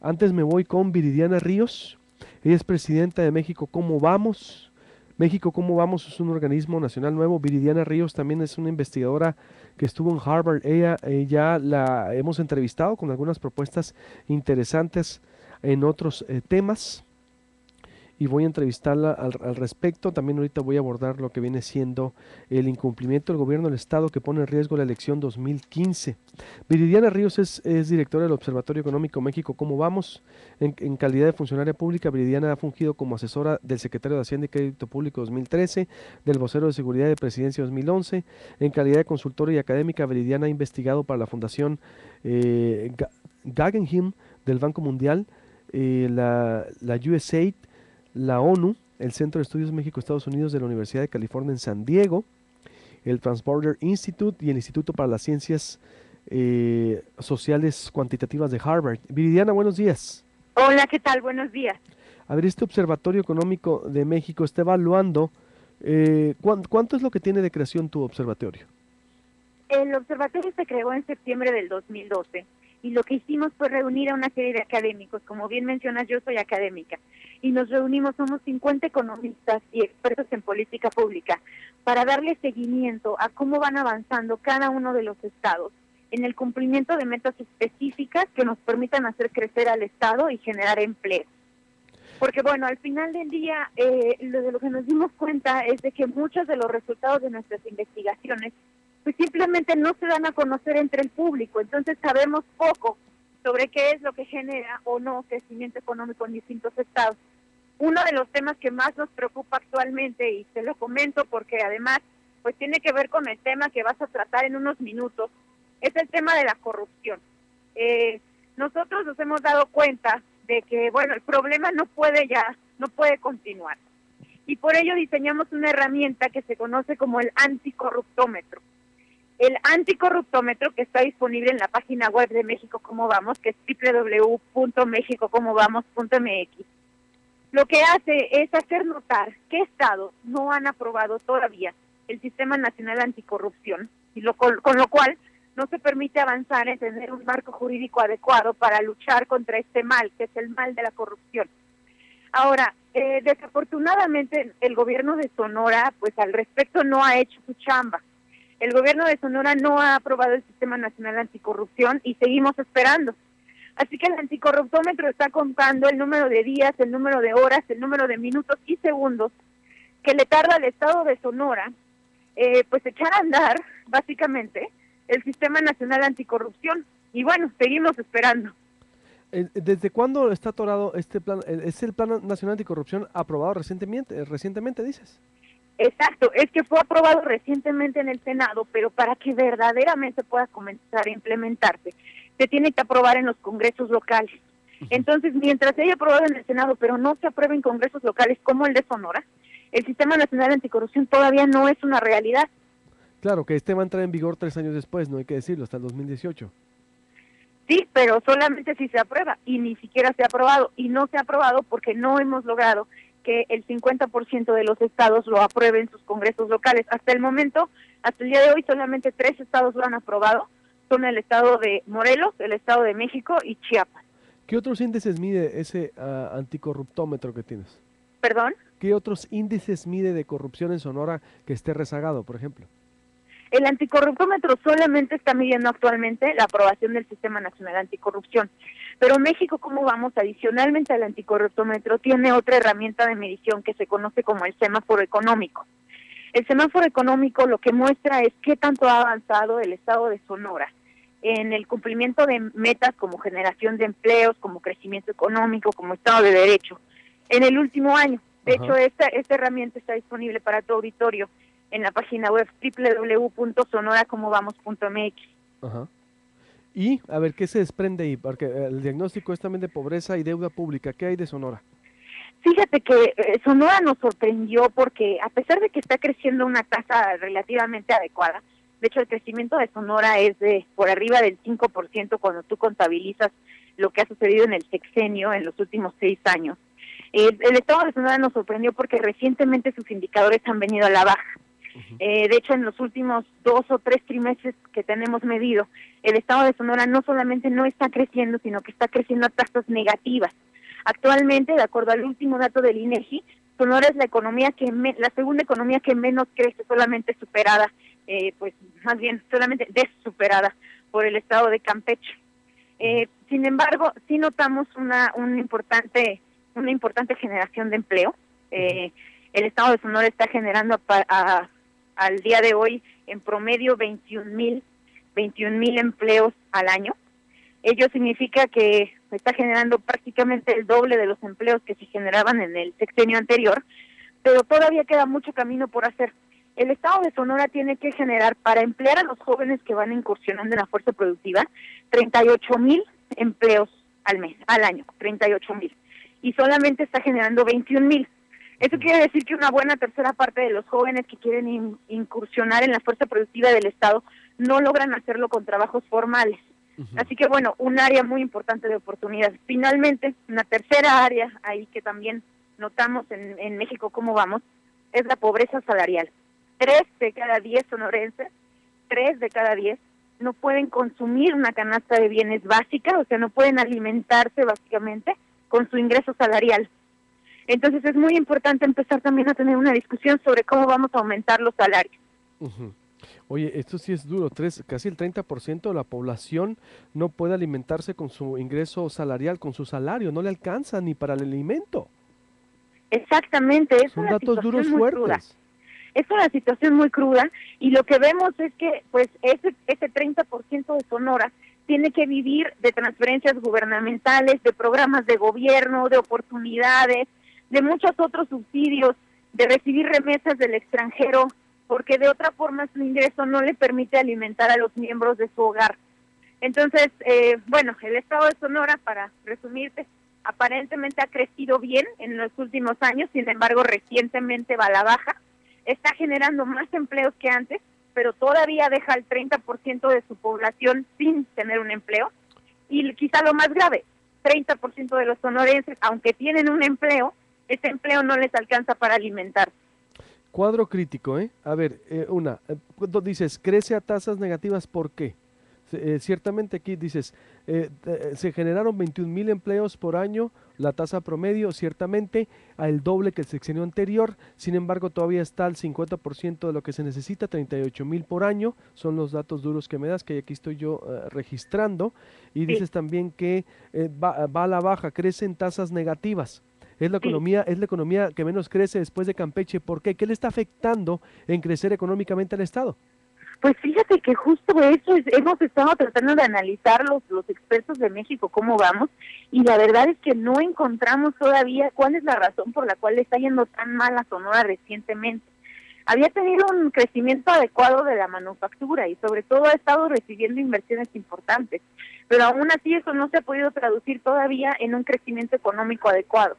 Antes me voy con Viridiana Ríos. Ella es presidenta de México ¿Cómo vamos? México ¿Cómo vamos? Es un organismo nacional nuevo. Viridiana Ríos también es una investigadora que estuvo en Harvard. Ella ya la hemos entrevistado con algunas propuestas interesantes en otros temas y voy a entrevistarla al respecto. También ahorita voy a abordar lo que viene siendo el incumplimiento del gobierno del Estado que pone en riesgo la elección 2015. Viridiana Ríos es directora del Observatorio Económico México ¿Cómo vamos? En calidad de funcionaria pública, Viridiana ha fungido como asesora del secretario de Hacienda y Crédito Público 2013, del vocero de Seguridad de Presidencia 2011. En calidad de consultora y académica, Viridiana ha investigado para la Fundación Guggenheim del Banco Mundial, la USAID, la ONU, el Centro de Estudios México-Estados Unidos de la Universidad de California en San Diego, el Transborder Institute y el Instituto para las Ciencias Sociales Cuantitativas de Harvard. Viridiana, buenos días. Hola, ¿qué tal? Buenos días. A ver, este Observatorio Económico de México está evaluando ¿cuánto es lo que tiene de creación tu observatorio? El observatorio se creó en septiembre del 2012 y lo que hicimos fue reunir a una serie de académicos. Como bien mencionas, yo soy académica y nos reunimos, somos 50 economistas y expertos en política pública para darle seguimiento a cómo van avanzando cada uno de los estados en el cumplimiento de metas específicas que nos permitan hacer crecer al estado y generar empleo. Porque bueno, al final del día, lo que nos dimos cuenta es de que muchos de los resultados de nuestras investigaciones pues simplemente no se dan a conocer entre el público, entonces sabemos poco sobre qué es lo que genera o no crecimiento económico en distintos estados. Uno de los temas que más nos preocupa actualmente, y te lo comento porque además pues tiene que ver con el tema que vas a tratar en unos minutos, es el tema de la corrupción. Nosotros nos hemos dado cuenta de que, bueno, el problema no puede continuar. Y por ello diseñamos una herramienta que se conoce como el anticorruptómetro. El anticorruptómetro, que está disponible en la página web de México Cómo Vamos, que es www.mexicocomobamos.mx, lo que hace es hacer notar qué estados no han aprobado todavía el Sistema Nacional Anticorrupción, y con lo cual no se permite avanzar en tener un marco jurídico adecuado para luchar contra este mal, que es el mal de la corrupción. Ahora, desafortunadamente el gobierno de Sonora, pues al respecto no ha hecho su chamba. El gobierno de Sonora no ha aprobado el Sistema Nacional Anticorrupción y seguimos esperando. Así que el anticorruptómetro está contando el número de días, el número de horas, el número de minutos y segundos que le tarda al Estado de Sonora, pues echar a andar, básicamente, el Sistema Nacional Anticorrupción. Y bueno, seguimos esperando. ¿Desde cuándo está atorado este plan? ¿Es el Plan Nacional Anticorrupción aprobado recientemente dices? Exacto, es que fue aprobado recientemente en el Senado, pero para que verdaderamente pueda comenzar a implementarse, se tiene que aprobar en los congresos locales. Entonces, mientras se haya aprobado en el Senado, pero no se apruebe en congresos locales como el de Sonora, el Sistema Nacional Anticorrupción todavía no es una realidad. Claro, que este va a entrar en vigor 3 años después, no hay que decirlo, hasta el 2018. Sí, pero solamente si se aprueba, y ni siquiera se ha aprobado, y no se ha aprobado porque no hemos logrado que el 50% de los estados lo aprueben sus congresos locales. Hasta el momento, hasta el día de hoy, solamente 3 estados lo han aprobado, son el estado de Morelos, el estado de México y Chiapas. ¿Qué otros índices mide ese anticorruptómetro que tienes? ¿Perdón? ¿Qué otros índices mide de corrupción en Sonora que esté rezagado, por ejemplo? El anticorruptómetro solamente está midiendo actualmente la aprobación del Sistema Nacional Anticorrupción. Pero México Cómo Vamos, adicionalmente al anticorruptómetro, tiene otra herramienta de medición que se conoce como el semáforo económico. El semáforo económico lo que muestra es qué tanto ha avanzado el estado de Sonora en el cumplimiento de metas como generación de empleos, como crecimiento económico, como Estado de Derecho, en el último año. De hecho, esta herramienta está disponible para tu auditorio en la página web www.sonoracomobamos.mx. Ajá. Y, a ver, ¿qué se desprende ahí? Porque el diagnóstico es también de pobreza y deuda pública. ¿Qué hay de Sonora? Fíjate que Sonora nos sorprendió porque a pesar de que está creciendo una tasa relativamente adecuada, de hecho el crecimiento de Sonora es de por arriba del 5% cuando tú contabilizas lo que ha sucedido en el sexenio en los últimos 6 años. El estado de Sonora nos sorprendió porque recientemente sus indicadores han venido a la baja. Ujú. De hecho, en los últimos 2 o 3 trimestres que tenemos medido, el estado de Sonora no solamente no está creciendo, sino que está creciendo a tasas negativas. Actualmente, de acuerdo al último dato del INEGI, Sonora es la economía la segunda economía que menos crece, solamente superada, pues más bien solamente desuperada por el estado de Campeche. Sin embargo, sí notamos una importante generación de empleo. El estado de Sonora está generando al día de hoy en promedio 21,000 empleos al año. Ello significa que está generando prácticamente el doble de los empleos que se generaban en el sexenio anterior, pero todavía queda mucho camino por hacer. El estado de Sonora tiene que generar, para emplear a los jóvenes que van incursionando en la fuerza productiva, 38,000 empleos al año, 38,000. Y solamente está generando 21,000. Eso quiere decir que una buena tercera parte de los jóvenes que quieren incursionar en la fuerza productiva del estado no logran hacerlo con trabajos formales. Así que bueno, un área muy importante de oportunidad. Finalmente, una tercera área ahí que también notamos en México cómo vamos, es la pobreza salarial. 3 de cada 10 sonorenses, 3 de cada 10 no pueden consumir una canasta de bienes básica, o sea, no pueden alimentarse básicamente con su ingreso salarial. Entonces es muy importante empezar también a tener una discusión sobre cómo vamos a aumentar los salarios. Oye, esto sí es duro, casi el 30% de la población no puede alimentarse con su ingreso salarial, con su salario, no le alcanza ni para el alimento. Exactamente, es Son una datos duros situación muy cruda. fuertes. Es una situación muy cruda y lo que vemos es que pues ese 30% de Sonora tiene que vivir de transferencias gubernamentales, de programas de gobierno, de oportunidades, de muchos otros subsidios, de recibir remesas del extranjero, porque de otra forma su ingreso no le permite alimentar a los miembros de su hogar. Entonces, bueno, el estado de Sonora, para resumirte, aparentemente ha crecido bien en los últimos años, sin embargo recientemente va a la baja, está generando más empleos que antes, pero todavía deja el 30% de su población sin tener un empleo, y quizá lo más grave, 30% de los sonorenses, aunque tienen un empleo, ese empleo no les alcanza para alimentar. Cuadro crítico, ¿eh? A ver, cuando dices, crece a tasas negativas, ¿por qué? Ciertamente aquí dices, se generaron 21,000 empleos por año, la tasa promedio ciertamente al doble que el sexenio anterior, sin embargo todavía está al 50% de lo que se necesita, 38,000 por año, son los datos duros que me das, que aquí estoy yo registrando, y dices Sí, también que va a la baja, crecen tasas negativas. sí. Es la economía que menos crece después de Campeche. ¿Por qué? ¿Qué le está afectando en crecer económicamente al Estado? Pues fíjate que justo eso hemos estado tratando de analizar los expertos de México cómo vamos, y la verdad es que no encontramos todavía cuál es la razón por la cual le está yendo tan mal a Sonora recientemente. Había tenido un crecimiento adecuado de la manufactura y sobre todo ha estado recibiendo inversiones importantes, pero aún así eso no se ha podido traducir todavía en un crecimiento económico adecuado.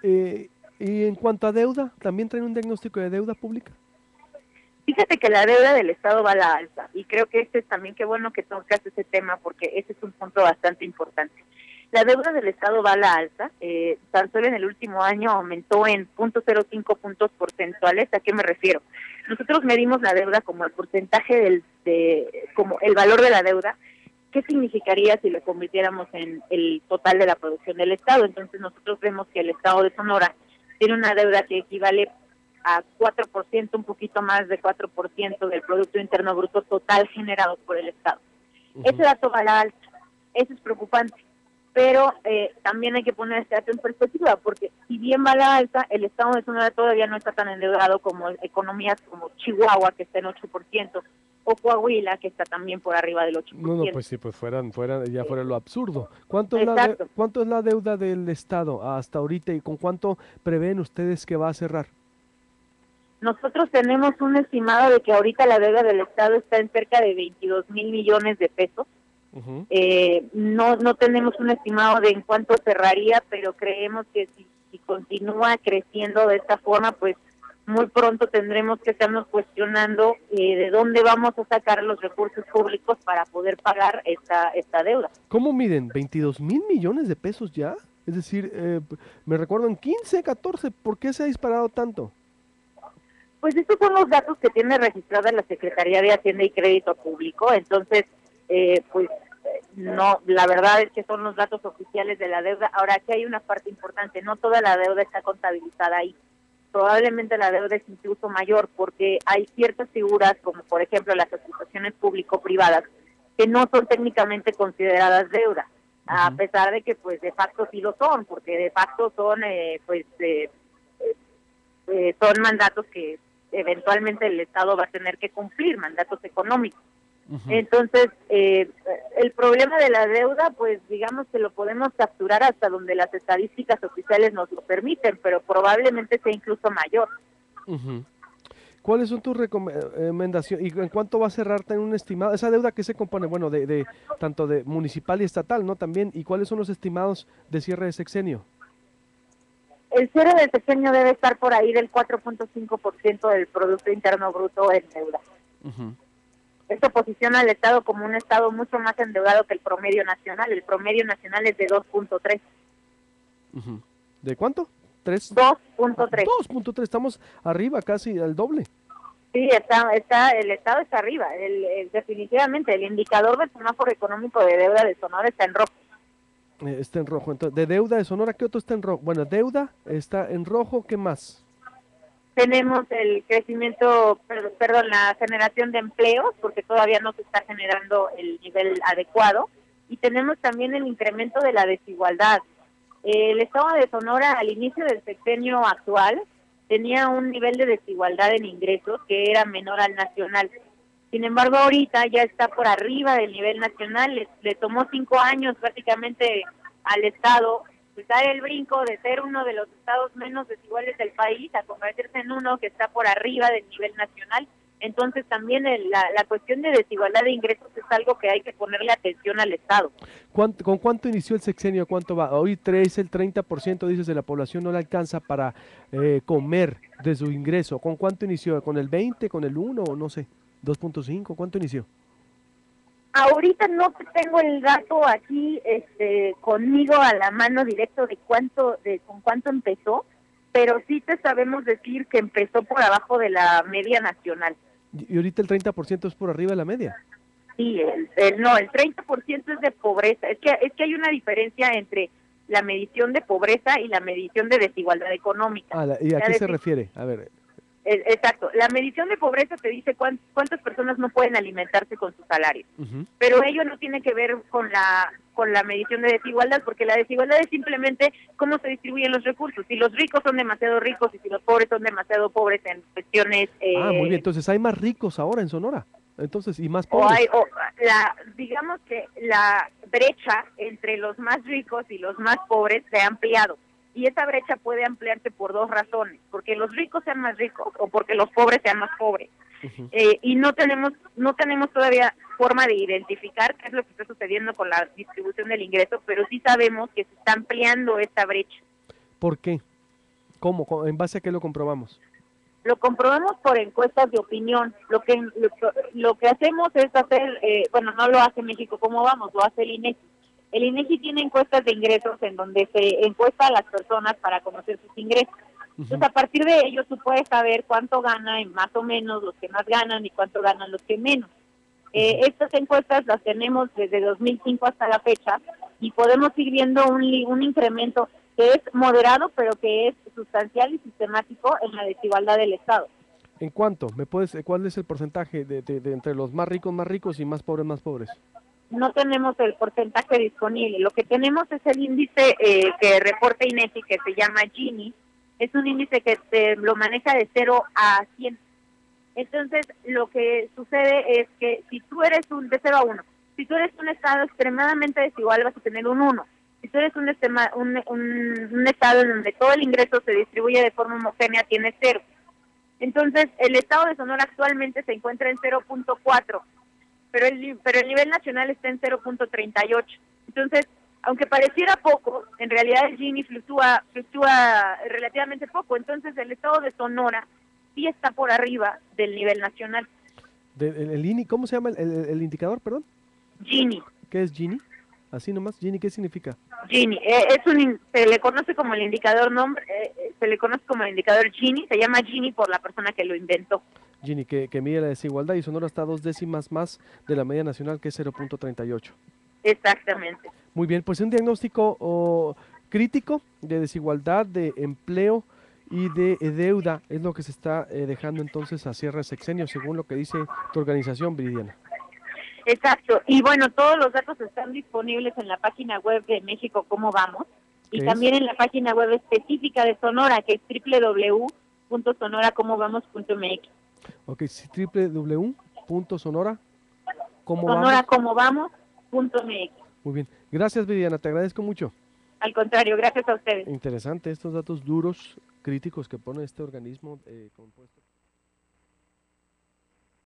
Y en cuanto a deuda, ¿también traen un diagnóstico de deuda pública? Fíjate que la deuda del Estado va a la alza, y creo que también qué bueno que tocas ese tema, porque ese es un punto bastante importante. La deuda del Estado va a la alza, tan solo en el último año aumentó en 0.05 puntos porcentuales. ¿A qué me refiero? Nosotros medimos la deuda como el porcentaje como el valor de la deuda. ¿Qué significaría si lo convirtiéramos en el total de la producción del Estado? Entonces nosotros vemos que el Estado de Sonora tiene una deuda que equivale a 4%, un poquito más de 4% del Producto Interno Bruto total generado por el Estado. Ese dato va a la alza, eso es preocupante, pero también hay que poner este dato en perspectiva, porque si bien va a la alza, el Estado de Sonora todavía no está tan endeudado como economías como Chihuahua, que está en 8%, o Coahuila, que está también por arriba del 8%. No, pues sí, pues ya fuera lo absurdo. Exacto. ¿Cuánto es la deuda del Estado hasta ahorita y con cuánto prevén ustedes que va a cerrar? Nosotros tenemos un estimado de que ahorita la deuda del Estado está en cerca de 22,000 millones de pesos. No tenemos un estimado de en cuánto cerraría, pero creemos que si continúa creciendo de esta forma, pues muy pronto tendremos que estarnos cuestionando de dónde vamos a sacar los recursos públicos para poder pagar esta deuda. ¿Cómo miden? ¿22,000 millones de pesos ya? Es decir, me recuerdo en 15, 14, ¿por qué se ha disparado tanto? Pues estos son los datos que tiene registrada la Secretaría de Hacienda y Crédito Público, entonces, no, la verdad es que son los datos oficiales de la deuda. Ahora, aquí hay una parte importante, no toda la deuda está contabilizada ahí. Probablemente la deuda es incluso mayor porque hay ciertas figuras, como por ejemplo las asociaciones público-privadas, que no son técnicamente consideradas deuda, a pesar de que pues de facto sí lo son, porque de facto son son mandatos que eventualmente el Estado va a tener que cumplir, mandatos económicos. Entonces, el problema de la deuda, pues digamos que lo podemos capturar hasta donde las estadísticas oficiales nos lo permiten, pero probablemente sea incluso mayor. ¿Cuáles son tus recomendaciones? ¿Y en cuánto va a cerrarte en un estimado? Esa deuda que se compone, bueno, de tanto de municipal y estatal, ¿no? También, ¿y cuáles son los estimados de cierre de sexenio? El cierre del sexenio debe estar por ahí del 4.5% del Producto Interno Bruto en deuda. Esto posiciona al Estado como un Estado mucho más endeudado que el promedio nacional. El promedio nacional es de 2.3. ¿De cuánto? 2.3. 2.3, estamos arriba, casi al doble. Sí, el Estado está arriba. Definitivamente, el indicador del semáforo económico de deuda de Sonora está en rojo. Está en rojo. Entonces, de deuda de Sonora, ¿qué otro está en rojo? Bueno, deuda está en rojo, ¿qué más? Tenemos el crecimiento, perdón, la generación de empleos, porque todavía no se está generando el nivel adecuado, y tenemos también el incremento de la desigualdad. El Estado de Sonora al inicio del sexenio actual tenía un nivel de desigualdad en ingresos que era menor al nacional. Sin embargo, ahorita ya está por arriba del nivel nacional. Le tomó 5 años prácticamente al Estado dar el brinco de ser uno de los estados menos desiguales del país a convertirse en uno que está por arriba del nivel nacional. Entonces también la cuestión de desigualdad de ingresos es algo que hay que ponerle atención al Estado. ¿Con cuánto inició el sexenio? ¿Cuánto va? Hoy el 30% dices de la población no le alcanza para comer de su ingreso. ¿Con cuánto inició? ¿Con el 20? ¿Con el 1? O no sé, 2.5? ¿Cuánto inició? Ahorita no tengo el dato aquí conmigo a la mano directo de con cuánto empezó, pero sí te sabemos decir que empezó por abajo de la media nacional. ¿Y ahorita el 30% es por arriba de la media? Sí, el 30% es de pobreza. Es que hay una diferencia entre la medición de pobreza y la medición de desigualdad económica. ¿Y a qué se refiere? A ver. Exacto. La medición de pobreza te dice cuántas personas no pueden alimentarse con sus salarios. Pero ello no tiene que ver con la medición de desigualdad, porque la desigualdad es simplemente cómo se distribuyen los recursos. Si los ricos son demasiado ricos y si los pobres son demasiado pobres en cuestiones... muy bien. Entonces hay más ricos ahora en Sonora. Entonces, y más pobres. Digamos que la brecha entre los más ricos y los más pobres se ha ampliado. Y esa brecha puede ampliarse por 2 razones, porque los ricos sean más ricos o porque los pobres sean más pobres. Y no tenemos todavía forma de identificar qué es lo que está sucediendo con la distribución del ingreso, pero sí sabemos que se está ampliando esta brecha. ¿Por qué? ¿Cómo? ¿En base a qué lo comprobamos? Lo comprobamos por encuestas de opinión. Lo que hacemos es hacer, no lo hace México ¿Cómo Vamos?, lo hace el INEGI. El INEGI tiene encuestas de ingresos en donde se encuesta a las personas para conocer sus ingresos. Entonces, a partir de ello, tú puedes saber cuánto ganan más o menos los que más ganan y cuánto ganan los que menos. Estas encuestas las tenemos desde 2005 hasta la fecha y podemos ir viendo un incremento que es moderado, pero que es sustancial y sistemático en la desigualdad del Estado. ¿En cuánto? ¿Cuál es el porcentaje de entre los más ricos y más pobres? No tenemos el porcentaje disponible. Lo que tenemos es el índice que reporta INEGI, que se llama Gini. Es un índice que lo maneja de 0 a 100. Entonces, lo que sucede es que si tú eres de 0 a 1, si tú eres un estado extremadamente desigual, vas a tener un 1. Si tú eres un estado en donde todo el ingreso se distribuye de forma homogénea, tienes 0. Entonces, el estado de Sonora actualmente se encuentra en 0.4. Pero el nivel nacional está en 0.38. Entonces, aunque pareciera poco, en realidad el Gini fluctúa relativamente poco. Entonces, el estado de Sonora sí está por arriba del nivel nacional. ¿Cómo se llama el indicador, perdón? Gini. ¿Qué es Gini? Así nomás, Gini, ¿qué significa? Gini, se le conoce como el indicador se le conoce como el indicador Gini, se llama Gini por la persona que lo inventó. Gini, que mide la desigualdad, y Sonora está a 2 décimas más de la media nacional, que es 0.38. Exactamente. Muy bien, pues un diagnóstico crítico de desigualdad, de empleo y de deuda es lo que se está dejando entonces a cierre de sexenio, según lo que dice tu organización, Viridiana. Exacto, y bueno, todos los datos están disponibles en la página web de México Cómo Vamos, y también en la página web específica de Sonora, que es www.sonoracomovamos.mx. Ok, sonoracomovamos.mx. Muy bien, gracias, Viridiana, te agradezco mucho. Al contrario, gracias a ustedes. Interesante estos datos duros, críticos que pone este organismo compuesto.